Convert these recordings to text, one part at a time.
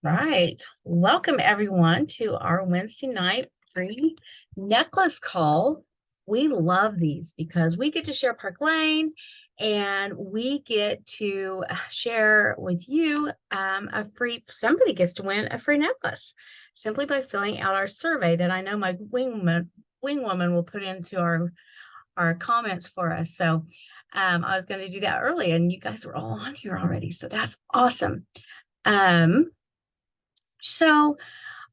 Right. Welcome everyone to our Wednesday night free necklace call. We love these because we get to share Park Lane and we get to share with you somebody gets to win a free necklace simply by filling out our survey that I know my wing woman will put into our comments for us. So I was going to do that early and you guys were all on here already. So that's awesome. Um, so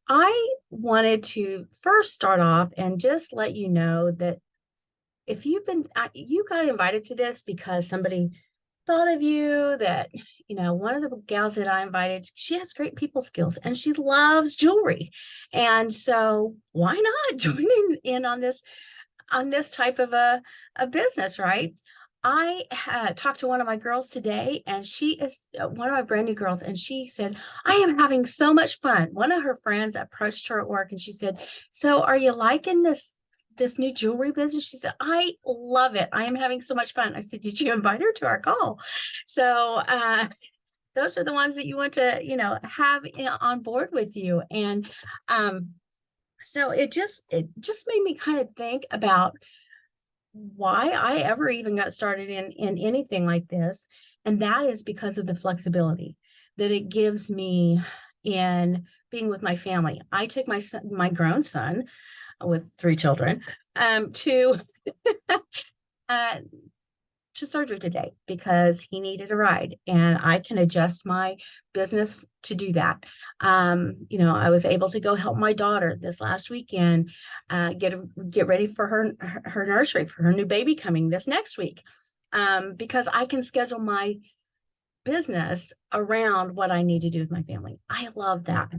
I wanted to first start off and just let you know that if you got invited to this because somebody thought of you, that, one of the gals that I invited, she has great people skills and she loves jewelry. And so why not joining in on this type of a business, right? I talked to one of my girls today, and she is one of my brand new girls, and she said, I am having so much fun. One of her friends approached her at work and she said, so are you liking this new jewelry business? She said, I love it. I am having so much fun. I said, did you invite her to our call? So those are the ones that you want to, have on board with you. And so it just made me kind of think about why I ever even got started in anything like this. And that is because of the flexibility that it gives me in being with my family. I took my grown son with three children, to uh, to surgery today because he needed a ride, and I can adjust my business to do that. I was able to go help my daughter this last weekend, get ready for her nursery for her new baby coming this next week, because I can schedule my business around what I need to do with my family. I love that.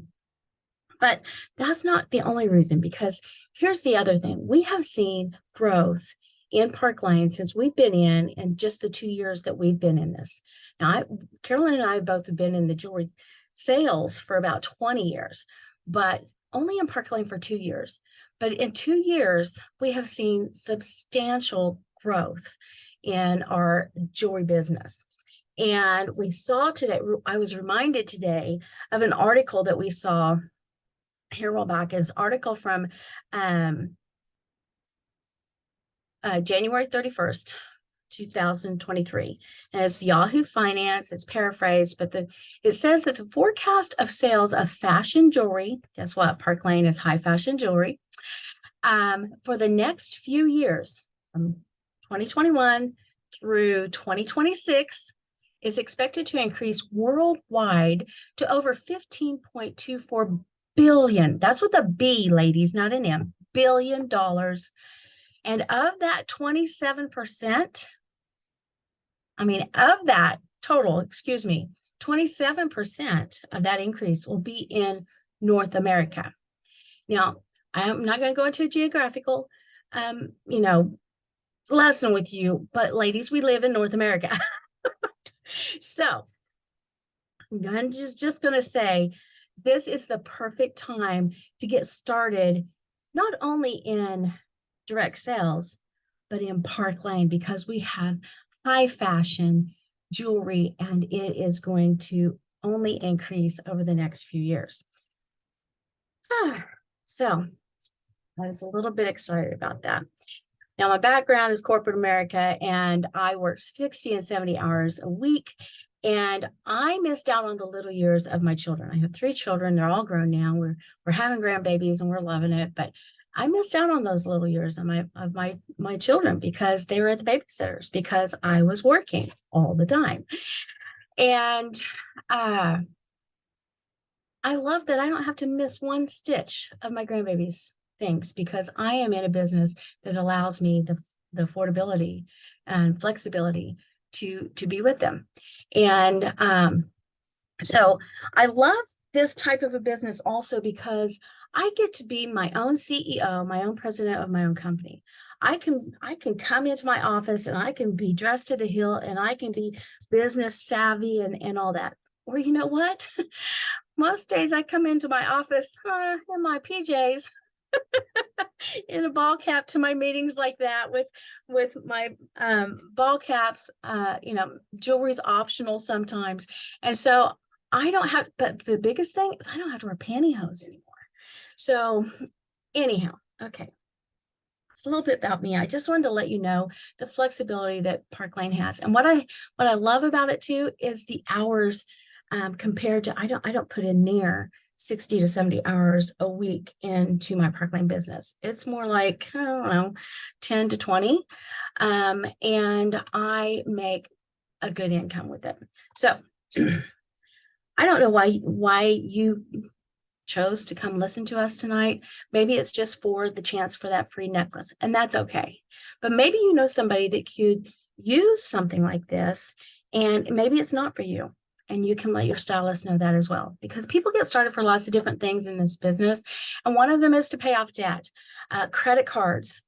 But that's not the only reason, because here's the other thing. We have seen growth in Park Lane since we've been in just the 2 years that we've been in this. Now, Carolyn and I both have been in the jewelry sales for about 20 years, but only in Park Lane for 2 years. But in 2 years, we have seen substantial growth in our jewelry business. And we saw today, I was reminded today of an article that we saw here a while back, is article from January 31st, 2023. And it's Yahoo Finance, it's paraphrased, but it says that the forecast of sales of fashion jewelry, guess what? Park Lane is high fashion jewelry, for the next few years, from 2021 through 2026, is expected to increase worldwide to over 15.24 billion. That's with a B, ladies, not an M. Billion dollars. And of that 27%, of that total, 27% of that increase will be in North America. Now, I'm not going to go into a geographical, lesson with you, but ladies, we live in North America. So I'm just going to say, this is the perfect time to get started, not only in direct sales, but in Park Lane, because we have high fashion jewelry and it is going to only increase over the next few years. So I was a little bit excited about that. Now, my background is corporate America, and I work 60 and 70 hours a week. And I missed out on the little years of my children. I have three children. They're all grown now. We're having grandbabies and we're loving it. But I missed out on those little years of my children because they were at the babysitters, because I was working all the time. And I love that I don't have to miss one stitch of my grandbabies' things, because I am in a business that allows me the affordability and flexibility to be with them. And so I love this type of a business also because I get to be my own CEO, my own president of my own company. I can come into my office and I can be dressed to the hilt and I can be business savvy and all that. Or you know what? Most days I come into my office in my PJs in a ball cap to my meetings like that with my ball caps. Jewelry's optional sometimes. And so I don't have, but the biggest thing is I don't have to wear pantyhose anymore. So anyhow, okay. It's a little bit about me. I just wanted to let you know the flexibility that Park Lane has. And what I love about it too is the hours compared to I don't put in near 60 to 70 hours a week into my Park Lane business. It's more like, I don't know, 10 to 20. And I make a good income with it. So I don't know why you chose to come listen to us tonight. Maybe it's just for the chance for that free necklace, and that's okay. But maybe you know somebody that could use something like this, and maybe it's not for you. And you can let your stylist know that as well, because people get started for lots of different things in this business. And one of them is to pay off debt, credit cards,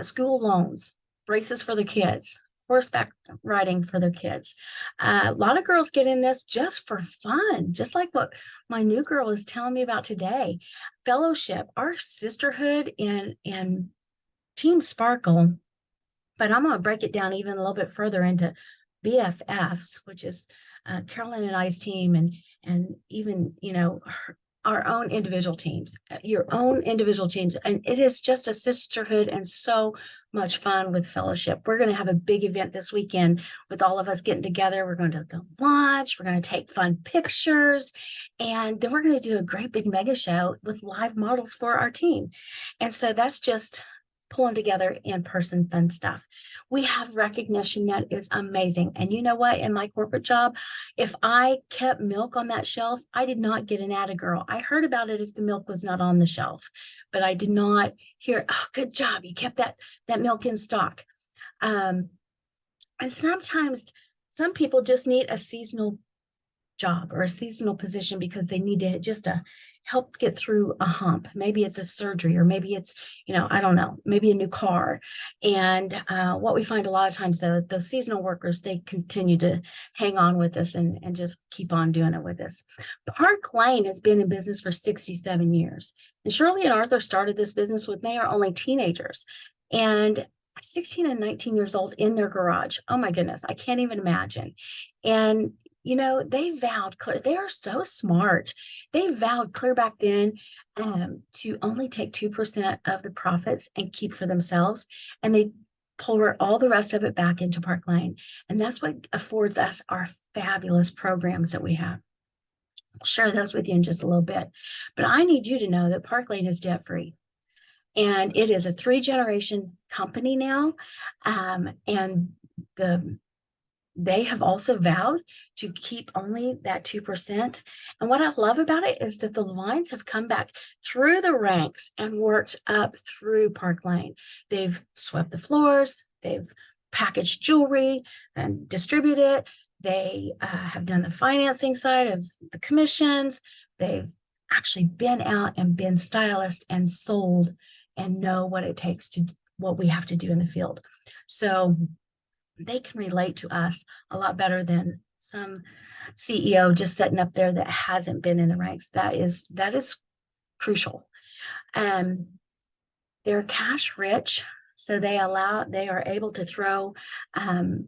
school loans, braces for the kids, horseback riding for their kids. A lot of girls get in this just for fun, just like what my new girl is telling me about today. Fellowship, our sisterhood in Team Sparkle, but I'm going to break it down even a little bit further into BFFs, which is Carolyn and I's team, and even our own individual teams, your own individual teams, and it is just a sisterhood and so much fun with fellowship. We're going to have a big event this weekend with all of us getting together. We're going to go lunch. We're going to take fun pictures, and then we're going to do a great big mega show with live models for our team. And so that's just pulling together in-person fun stuff. We have recognition that is amazing. And you know what? In my corporate job, if I kept milk on that shelf, I did not get an atta girl. I heard about it if the milk was not on the shelf, but I did not hear, oh, good job, you kept that milk in stock. And sometimes some people just need a seasonal job or a seasonal position because they need to just to help get through a hump. Maybe it's a surgery, or maybe it's, I don't know, maybe a new car. And what we find a lot of times, the seasonal workers, they continue to hang on with us and just keep on doing it with us. Park Lane has been in business for 67 years. And Shirley and Arthur started this business when they are only teenagers. And 16 and 19 years old in their garage. Oh my goodness, I can't even imagine. And they vowed clear, they are so smart. They vowed clear back then to only take 2% of the profits and keep for themselves. And they pour all the rest of it back into Park Lane. And that's what affords us our fabulous programs that we have. I'll share those with you in just a little bit. But I need you to know that Park Lane is debt-free. And it is a 3-generation company now. And they have also vowed to keep only that 2%. And what I love about it is that the lines have come back through the ranks and worked up through Park Lane. They've swept the floors, they've packaged jewelry and distributed it. They have done the financing side of the commissions. They've actually been out and been stylists and sold and know what it takes to what we have to do in the field. So they can relate to us a lot better than some CEO just sitting up there that hasn't been in the ranks. That is crucial. They're cash rich, so they are able to throw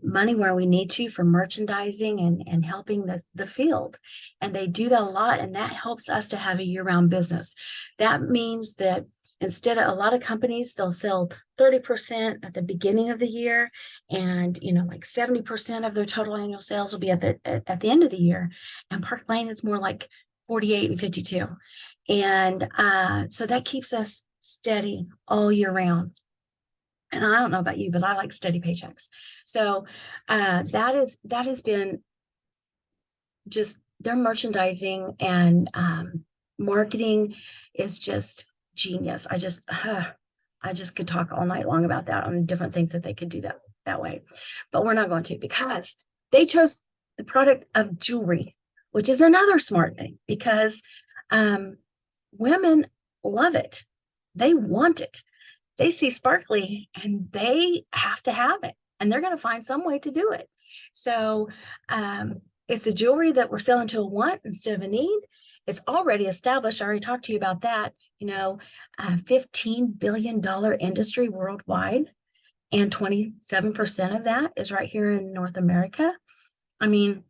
money where we need to for merchandising and helping the field. And they do that a lot, and that helps us to have a year-round business. That means that instead of a lot of companies, they'll sell 30% at the beginning of the year, and like 70% of their total annual sales will be at the end of the year. And Park Lane is more like 48 and 52. And so that keeps us steady all year round. And I don't know about you, but I like steady paychecks. So that has been just their merchandising and marketing is just genius. I just could talk all night long about that on different things that they could do that way, but we're not going to, because they chose the product of jewelry, which is another smart thing, because women love it. They want it. They see sparkly and they have to have it, and they're going to find some way to do it. So it's a jewelry that we're selling to a want instead of a need. It's already established. I already talked to you about that. $15 billion industry worldwide, and 27% of that is right here in North America. I mean,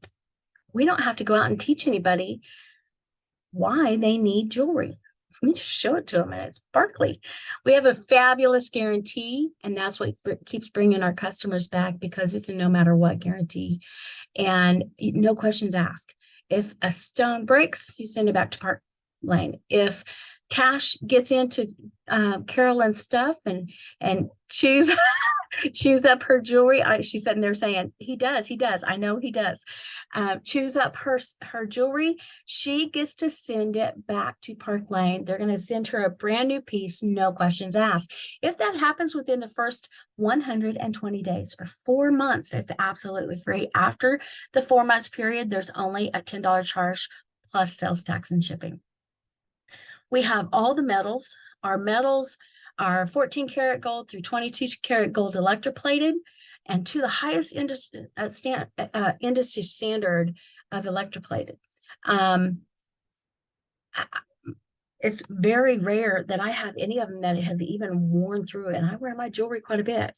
we don't have to go out and teach anybody why they need jewelry. We just show it to them and it's sparkly. We have a fabulous guarantee, and that's what keeps bringing our customers back, because it's a no matter what guarantee and no questions asked. If a stone breaks, you send it back to Park Lane. If Cash gets into Carolyn's stuff and chews chews up her jewelry, she's sitting there saying, he does, I know he does. Chews up her jewelry, she gets to send it back to Park Lane. They're going to send her a brand new piece, no questions asked. If that happens within the first 120 days or 4 months, it's absolutely free. After the 4 months period, there's only a $10 charge plus sales tax and shipping. We have all the metals. Our metals are 14 karat gold through 22 karat gold electroplated, and to the highest industry standard of electroplated. It's very rare that I have any of them that have even worn through it, and I wear my jewelry quite a bit.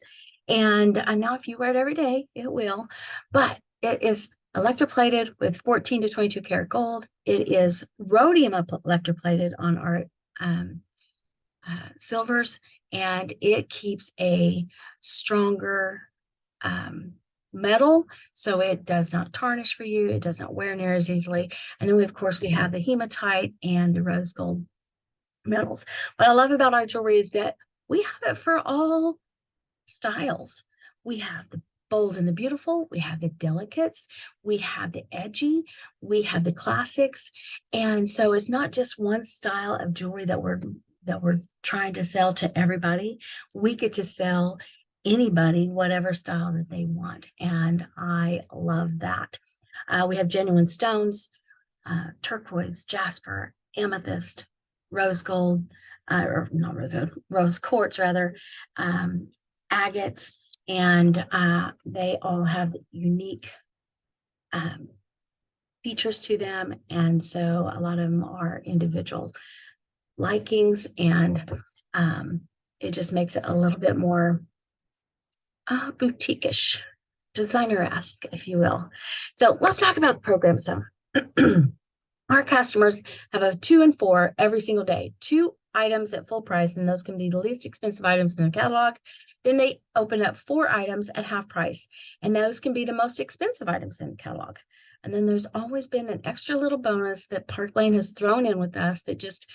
And now if you wear it every day, it will, but it is electroplated with 14 to 22 karat gold. It is rhodium electroplated on our silvers, and it keeps a stronger metal, so it does not tarnish for you. It does not wear near as easily. And then of course we have the hematite and the rose gold metals. What I love about our jewelry is that we have it for all styles. We have the bold and the beautiful, we have the delicates, we have the edgy, we have the classics. And so it's not just one style of jewelry that we're trying to sell to everybody. We get to sell anybody whatever style that they want, and I love that. We have genuine stones, turquoise, jasper, amethyst, rose gold, or not rose gold, rose quartz rather, agates, and they all have unique features to them, and so a lot of them are individual likings, and it just makes it a little bit more boutique-ish, designer-esque, if you will. So let's talk about the program some. Our customers have a 2 and 4 every single day, 2 items at full price, and those can be the least expensive items in the catalog. Then they open up 4 items at half price, and those can be the most expensive items in the catalog. And then there's always been an extra little bonus that Park Lane has thrown in with us that just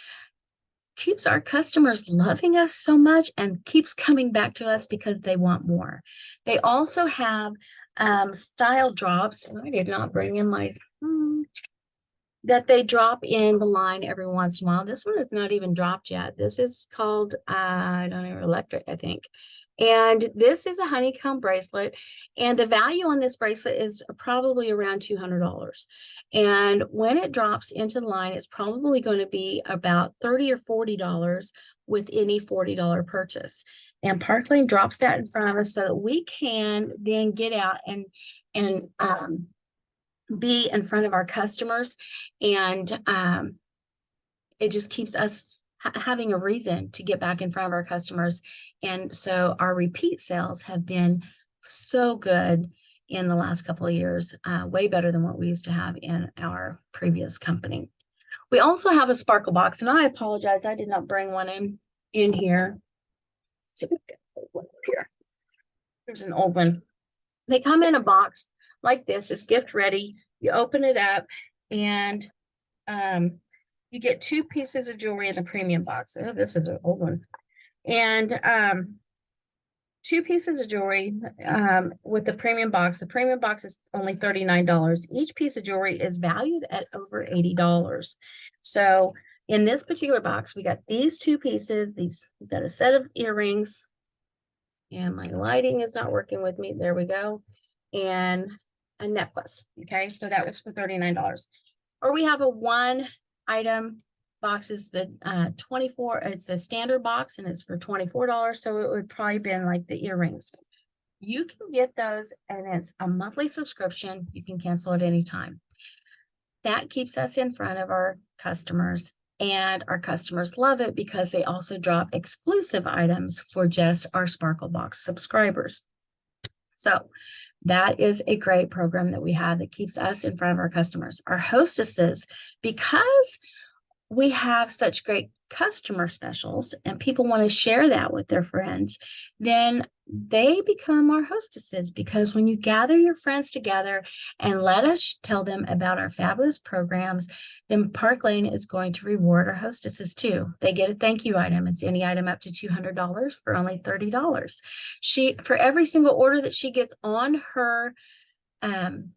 keeps our customers loving us so much and keeps coming back to us because they want more. They also have style drops. I did not bring in my that they drop in the line every once in a while. This one is not even dropped yet. This is called I don't know, electric, I think. And this is a honeycomb bracelet, and the value on this bracelet is probably around $200. And when it drops into the line, it's probably going to be about $30 or $40 with any $40 purchase. And Park Lane drops that in front of us so that we can then get out and be in front of our customers, and it just keeps us having a reason to get back in front of our customers. And so our repeat sales have been so good in the last couple of years, way better than what we used to have in our previous company. We also have a sparkle box, and I apologize, I did not bring one in here. Let's see if we can get one here. There's an old one. They come in a box like this. It's gift ready. You open it up, and you get 2 pieces of jewelry in the premium box. Oh, this is an old one. And 2 pieces of jewelry with the premium box. The premium box is only $39. Each piece of jewelry is valued at over $80. So in this particular box, we got these 2 pieces. We've got a set of earrings, and my lighting is not working with me. There we go. And a necklace. Okay, so that was for $39. Or we have a 1 item box, is the 24, it's a standard box, and it's for $24. So it would probably been like the earrings. You can get those, and it's a monthly subscription. You can cancel at any time. That keeps us in front of our customers, and our customers love it because they also drop exclusive items for just our Sparkle Box subscribers. So That is a great program that we have that keeps us in front of our customers. Our hostesses, because we have such great customer specials and people want to share that with their friends, then they become our hostesses, because when you gather your friends together and let us tell them about our fabulous programs, then Park Lane is going to reward our hostesses too. They get a thank you item. It's any item up to $200 for only $30. For every single order that she gets on her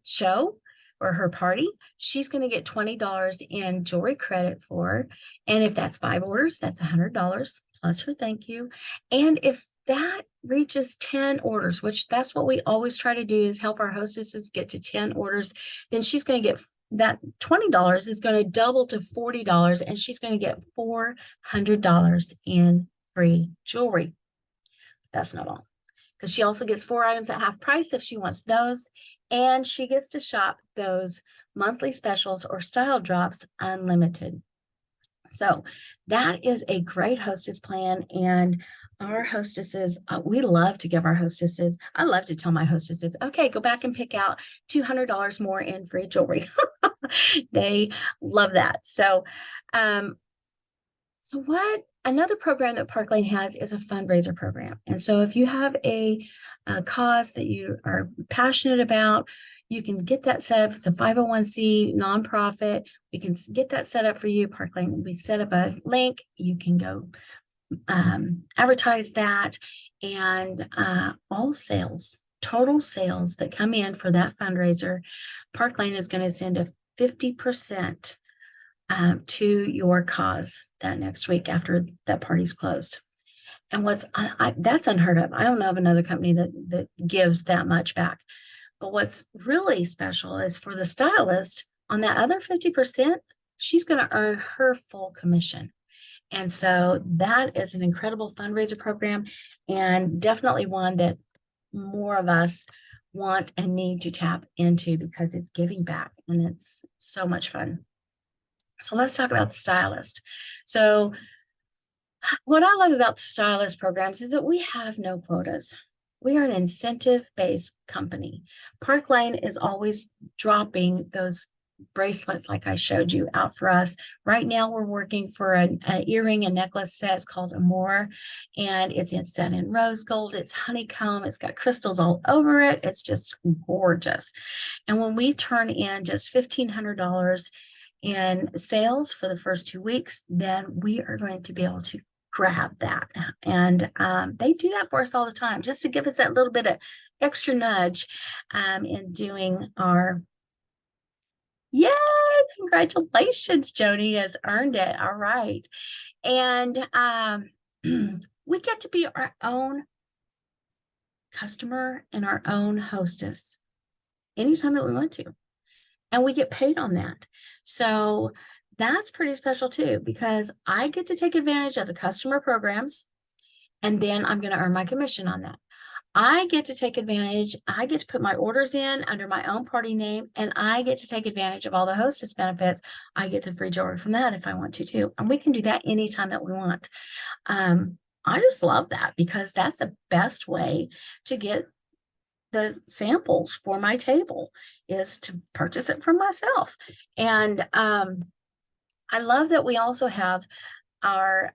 show or her party, she's going to get $20 in jewelry credit for. And if that's 5 orders, that's $100 plus her thank you. And if that reaches 10 orders, which that's what we always try to do, is help our hostesses get to 10 orders, then she's going to get that $20 is going to double to $40, and she's going to get $400 in free jewelry. That's not all, because she also gets 4 items at half price if she wants those. And she gets to shop those monthly specials or style drops unlimited. So that is a great hostess plan. And our hostesses, we love to give our hostesses, I love to tell my hostesses, okay, go back and pick out $200 more in free jewelry. They love that. So what another program that Park Lane has is a fundraiser program. And so if you have a cause that you are passionate about, you can get that set up. It's a 501c nonprofit. We can get that set up for you. Park Lane, we set up a link. You can go advertise that, and all sales, total sales that come in for that fundraiser, Park Lane is going to send a 50% to your cause that next week after that party's closed. And that's unheard of. I don't know of another company that gives that much back. But what's really special is for the stylist, on that other 50%, she's going to earn her full commission. And so that is an incredible fundraiser program, and definitely one that more of us want and need to tap into, because it's giving back and it's so much fun. So let's talk about the stylist. So what I love about the stylist programs is that we have no quotas. We are an incentive-based company. Park Lane is always dropping those bracelets like I showed you out for us. Right now we're working for an earring and necklace set. It's called Amore, and it's set in rose gold. It's honeycomb. It's got crystals all over it. It's just gorgeous. And when we turn in just $1,500 in sales for the first 2 weeks, then we are going to be able to grab that. And they do that for us all the time, just to give us that little bit of extra nudge in doing our, yay, congratulations, Jody has earned it. All right. And we get to be our own customer and our own hostess anytime that we want to. And we get paid on that. So that's pretty special too, because I get to take advantage of the customer programs, and then I'm going to earn my commission on that. I get to take advantage. I get to put my orders in under my own party name, and I get to take advantage of all the hostess benefits. I get the free jewelry from that if I want to too. And we can do that anytime that we want. I just love that, because that's the best way to get the samples for my table, is to purchase it from myself. And I love that we also have our,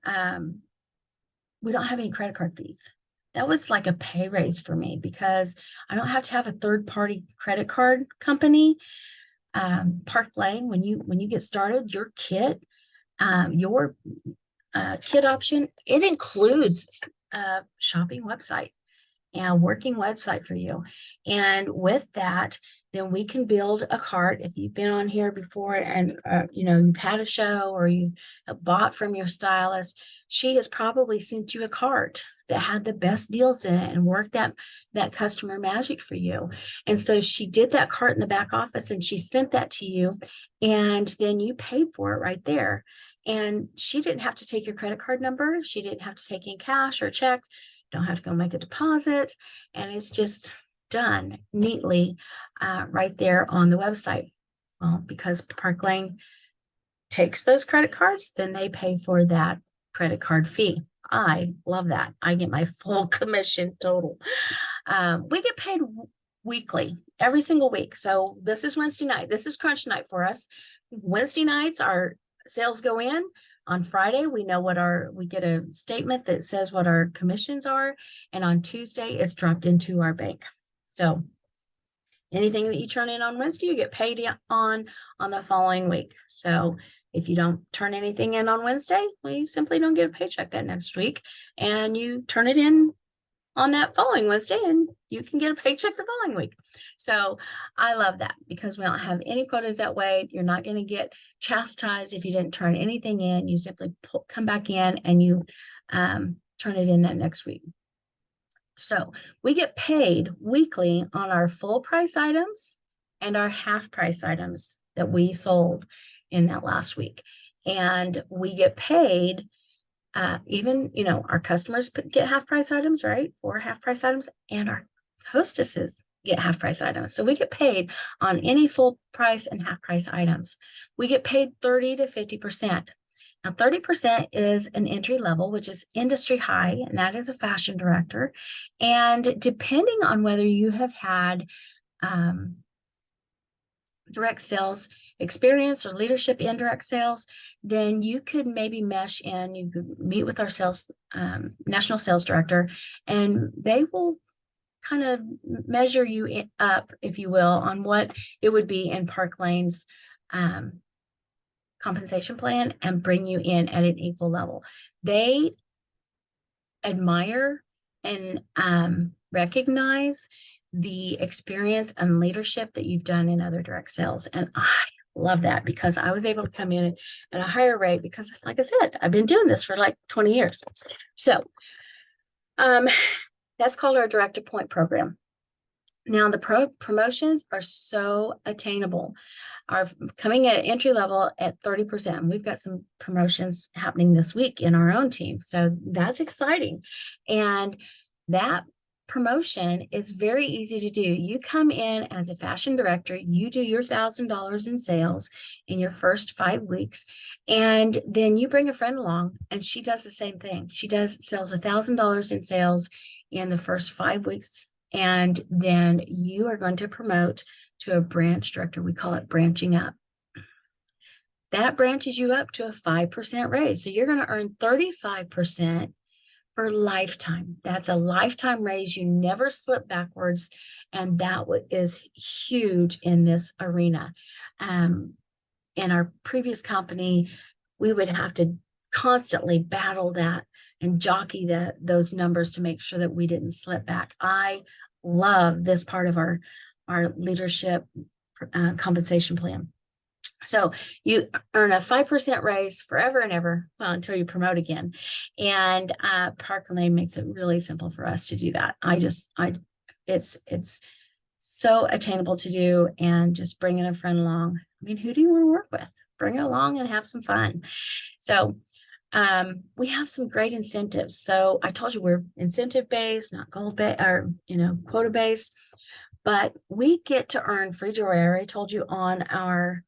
we don't have any credit card fees. That was like a pay raise for me, because I don't have to have a third-party credit card company. Park Lane, when you get started, your kit option, it includes a shopping website and working website for you. And with that, then we can build a cart. If you've been on here before and you've had a show, or you have bought from your stylist, she has probably sent you a cart that had the best deals in it and worked that customer magic for you. And so she did that cart in the back office, and she sent that to you, and then you paid for it right there. And she didn't have to take your credit card number. She didn't have to take in cash or check. Don't have to go make a deposit. And it's just done neatly right there on the website. Well, because Park Lane takes those credit cards, then they pay for that credit card fee. I love that. I get my full commission total. We get paid weekly, every single week. So this is Wednesday night. This is crunch night for us. Wednesday nights, our sales go in. On Friday, we know we get a statement that says what our commissions are. And on Tuesday, it's dropped into our bank. So anything that you turn in on Wednesday, you get paid on the following week. So if you don't turn anything in on Wednesday, well, you simply don't get a paycheck that next week, and you turn it in on that following Wednesday and you can get a paycheck the following week. So I love that because we don't have any quotas that way. You're not going to get chastised if you didn't turn anything in. You simply come back in and you turn it in that next week. So we get paid weekly on our full price items and our half price items that we sold in that last week. And we get paid even, our customers get half price items, right? Or half price items, and our hostesses get half price items. So we get paid on any full price and half price items. We get paid 30 to 50%. Now, 30% is an entry level, which is industry high, and that is a fashion director. And depending on whether you have had direct sales experience or leadership in direct sales, then you could maybe mesh in, you could meet with our national sales director, and they will kind of measure you up, if you will, on what it would be in Park Lane's compensation plan and bring you in at an equal level. They admire and recognize the experience and leadership that you've done in other direct sales. And I love that because I was able to come in at a higher rate because, like I said, I've been doing this for like 20 years. So that's called our direct to point program. Now, the promotions are so attainable. Are coming at entry level at 30%. We've got some promotions happening this week in our own team. So that's exciting. And that promotion is very easy to do. You come in as a fashion director, you do your $1,000 in sales in your first 5 weeks, and then you bring a friend along and she does the same thing. She sells $1,000 in sales in the first 5 weeks. And then you are going to promote to a branch director. We call it branching up. That branches you up to a 5% raise. So you're going to earn 35% for lifetime. That's a lifetime raise. You never slip backwards. And that is huge in this arena. In our previous company, we would have to constantly battle that and jockey those numbers to make sure that we didn't slip back. I love this part of our leadership compensation plan. So you earn a 5% raise forever and ever, well, until you promote again. And Park Lane makes it really simple for us to do that. It's so attainable to do, and just bringing a friend along. I mean, who do you want to work with? Bring it along and have some fun. So we have some great incentives. So I told you we're incentive based, not goal based or, quota based, but we get to earn free jewelry. I already told you on our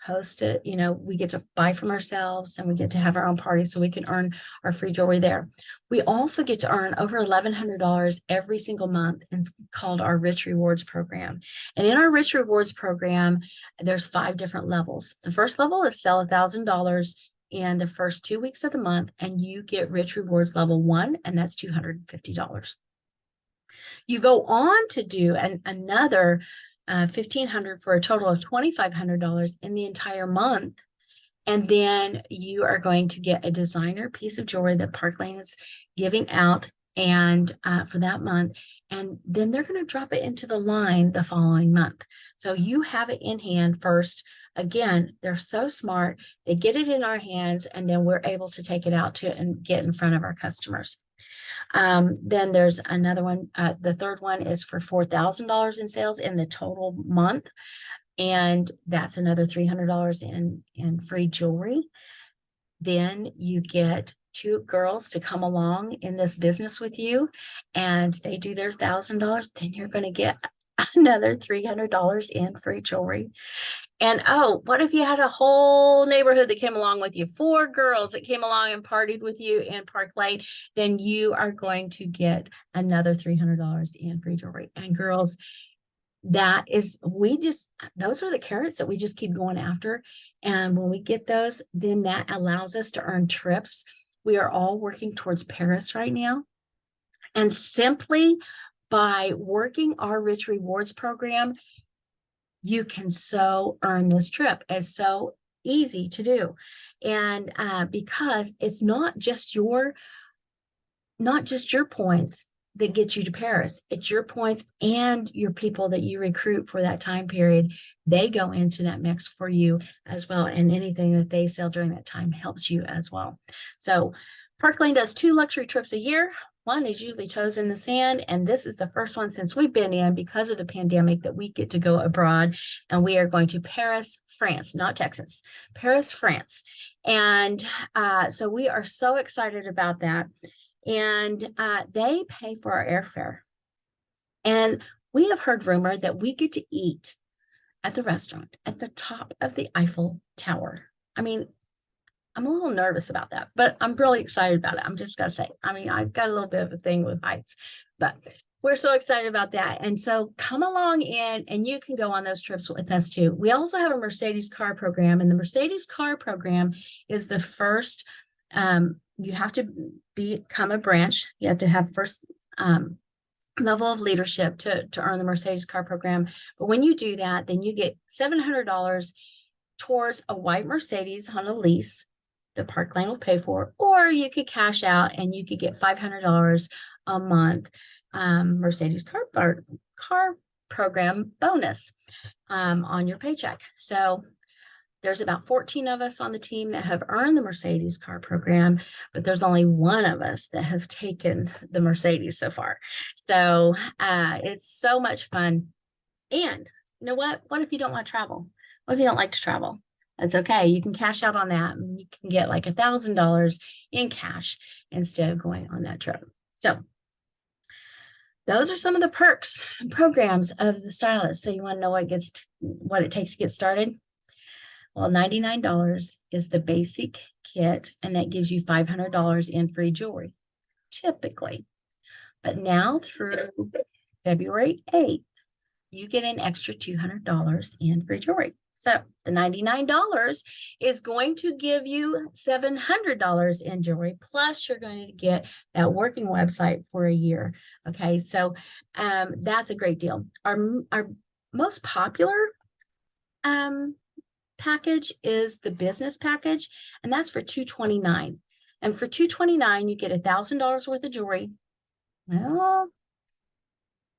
host it, we get to buy from ourselves and we get to have our own party so we can earn our free jewelry there. We also get to earn over $1,100 every single month, and it's called our Rich Rewards program. And in our Rich Rewards program, there's 5 different levels. The first level is sell $1,000 in the first 2 weeks of the month, and you get Rich Rewards level 1, and that's $250. You go on to do another $1,500 for a total of $2,500 in the entire month. And then you are going to get a designer piece of jewelry that Park Lane is giving out and for that month. And then they're going to drop it into the line the following month. So you have it in hand first. Again, they're so smart. They get it in our hands, and then we're able to take it out and get in front of our customers. Then there's another one. The third one is for $4,000 in sales in the total month. And that's another $300 in free jewelry. Then you get 2 girls to come along in this business with you, and they do their $1,000. Then you're going to get another $300 in free jewelry. And oh, what if you had a whole neighborhood that came along with you, 4 girls that came along and partied with you in Park Lane? Then you are going to get another $300 in free jewelry. And girls, those are the carrots that we just keep going after. And when we get those, then that allows us to earn trips. We are all working towards Paris right now. And simply by working our Rich Rewards program, you can so earn this trip. It's so easy to do. And because it's not just your points that get you to Paris. It's your points and your people that you recruit for that time period. They go into that mix for you as well. And anything that they sell during that time helps you as well. So Park Lane does 2 luxury trips a year. One is usually toes in the sand. And this is the first one since we've been in because of the pandemic that we get to go abroad. And we are going to Paris, France, not Texas, Paris, France. And so we are so excited about that. And they pay for our airfare. And we have heard rumor that we get to eat at the restaurant at the top of the Eiffel Tower. I mean, I'm a little nervous about that, but I'm really excited about it. I'm just going to say, I mean, I've got a little bit of a thing with heights, but we're so excited about that. And so come along in and you can go on those trips with us too. We also have a Mercedes car program, and the Mercedes car program is the first, you have to become a branch. You have to have first level of leadership to earn the Mercedes car program. But when you do that, then you get $700 towards a white Mercedes on a lease that Park Lane will pay for, or you could cash out and you could get $500 a month Mercedes car program bonus on your paycheck. So there's about 14 of us on the team that have earned the Mercedes car program, but there's only one of us that have taken the Mercedes so far. So it's so much fun. And you know what? What if you don't want to travel? What if you don't like to travel? That's okay. You can cash out on that. And you can get like $1,000 in cash instead of going on that trip. So those are some of the perks and programs of the stylist. So you want to know what it takes to get started? Well, $99 is the basic kit, and that gives you $500 in free jewelry, typically. But now through February 8th, you get an extra $200 in free jewelry. So the $99 is going to give you $700 in jewelry, plus you're going to get that working website for a year. Okay, so that's a great deal. Our most popular package is the business package, and that's for $229. And for $229, you get $1,000 worth of jewelry. Well,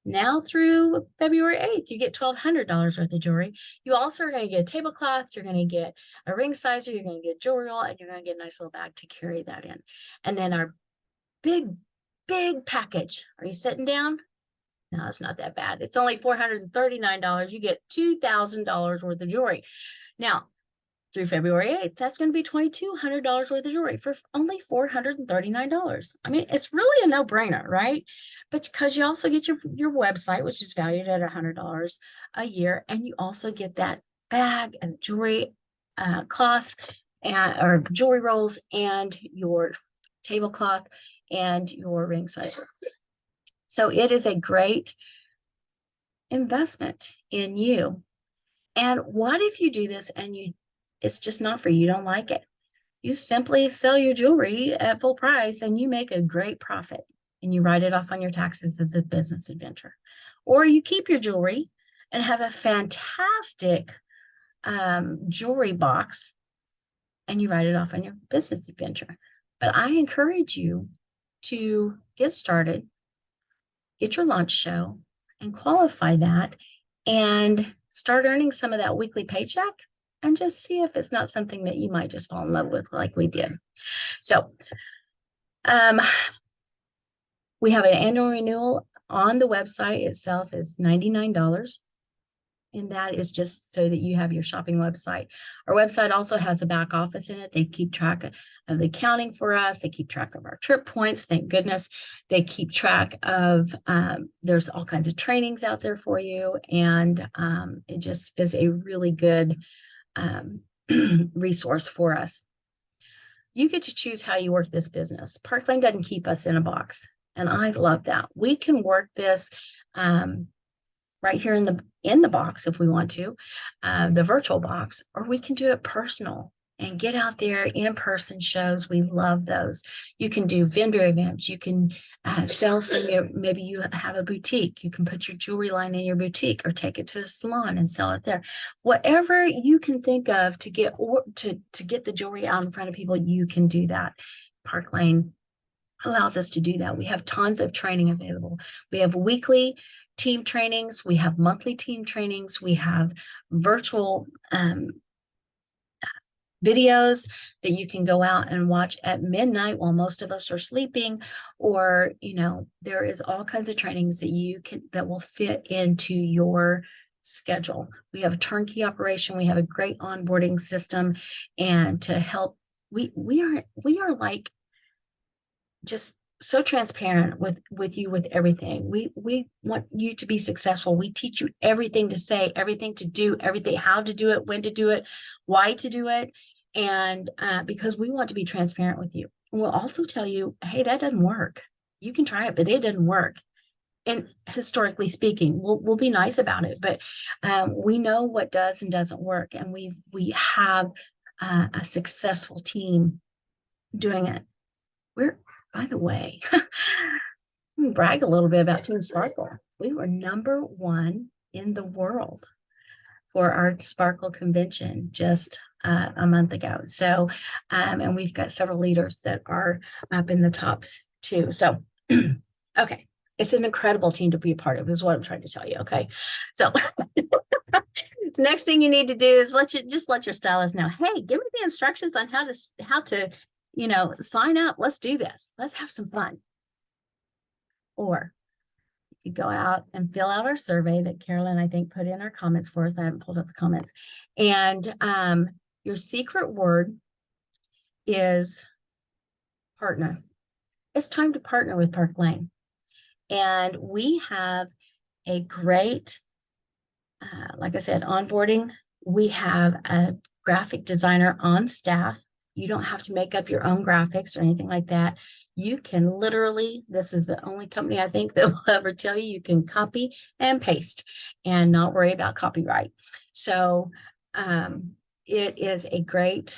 now through February 8th, you get $1,200 worth of jewelry. You also are going to get a tablecloth, you're going to get a ring sizer, you're going to get jewelry roll, and you're going to get a nice little bag to carry that in. And then our big package. Are you sitting down? No, it's not that bad. It's only $439. You get $2,000 worth of jewelry. Now, through February 8th, that's going to be $2,200 worth of jewelry for only $439. I mean, it's really a no-brainer, right? But because you also get your website, which is valued at $100 a year, and you also get that bag and jewelry cloths or jewelry rolls and your tablecloth and your ring sizer. So it is a great investment in you. And what if you do this and it's just not for you, you don't like it? You simply sell your jewelry at full price and you make a great profit and you write it off on your taxes as a business adventure. Or you keep your jewelry and have a fantastic jewelry box and you write it off on your business adventure. But I encourage you to get started, get your launch show and qualify that and start earning some of that weekly paycheck and just see if it's not something that you might just fall in love with like we did. So we have an annual renewal on the website itself is $99. And that is just so that you have your shopping website. Our website also has a back office in it. They keep track of the accounting for us. They keep track of our trip points. Thank goodness. They keep track of, there's all kinds of trainings out there for you. And it just is a really good resource for us. You get to choose how you work this business. Parkland doesn't keep us in a box. And I love that. We can work this right here in the box if we want to, the virtual box, or we can do it personal and get out there in-person shows. We love those. You can do vendor events. You can sell from maybe you have a boutique. You can put your jewelry line in your boutique or take it to a salon and sell it there. Whatever you can think of to get the jewelry out in front of people, you can do that. Park Lane allows us to do that. We have tons of training available. We have weekly team trainings. We have monthly team trainings. We have virtual videos that you can go out and watch at midnight while most of us are sleeping, or, there is all kinds of trainings that will fit into your schedule. We have a turnkey operation. We have a great onboarding system, and to help, we are like just so transparent with you with everything. We want you to be successful. We teach you everything to say, everything to do, everything, how to do it, when to do it, why to do it. And because we want to be transparent with you. And we'll also tell you, hey, that doesn't work. You can try it, but it doesn't work. And historically speaking, we'll be nice about it, but we know what does and doesn't work. And we have a successful team doing it. By the way, brag a little bit about Team Sparkle. We were #1 in the world for our Sparkle convention just a month ago. So, and we've got several leaders that are up in the tops too. So, okay, it's an incredible team to be a part of, is what I'm trying to tell you. Okay, so next thing you need to do is let your stylist know, hey, give me the instructions on how to sign up. Let's do this. Let's have some fun. Or you could go out and fill out our survey that Carolyn, I think, put in our comments for us. I haven't pulled up the comments. And your secret word is partner. It's time to partner with Park Lane. And we have a great, like I said, onboarding. We have a graphic designer on staff. You don't have to make up your own graphics or anything like that. You can literally, this is the only company I think that will ever tell you can copy and paste and not worry about copyright. So it is a great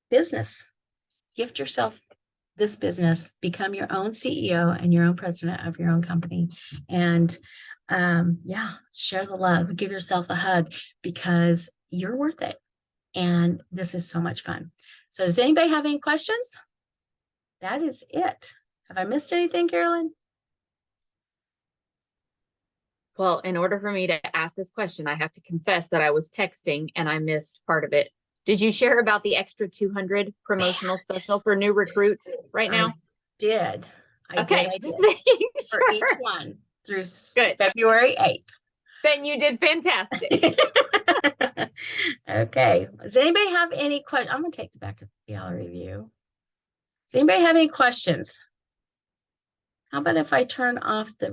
business. Gift yourself this business, become your own CEO and your own president of your own company. And share the love, give yourself a hug, because you're worth it. And this is so much fun. So does anybody have any questions? That is it. Have I missed anything, Carolyn? Well, in order for me to ask this question, I have to confess that I was texting and I missed part of it. Did you share about the extra 200 promotional special for new recruits right now? I did. I okay, did. Just making sure. For each one through Good. February 8th. Then you did fantastic. Okay. Does anybody have any questions? I'm going to take it back to the gallery view. Does anybody have any questions? How about if I turn off the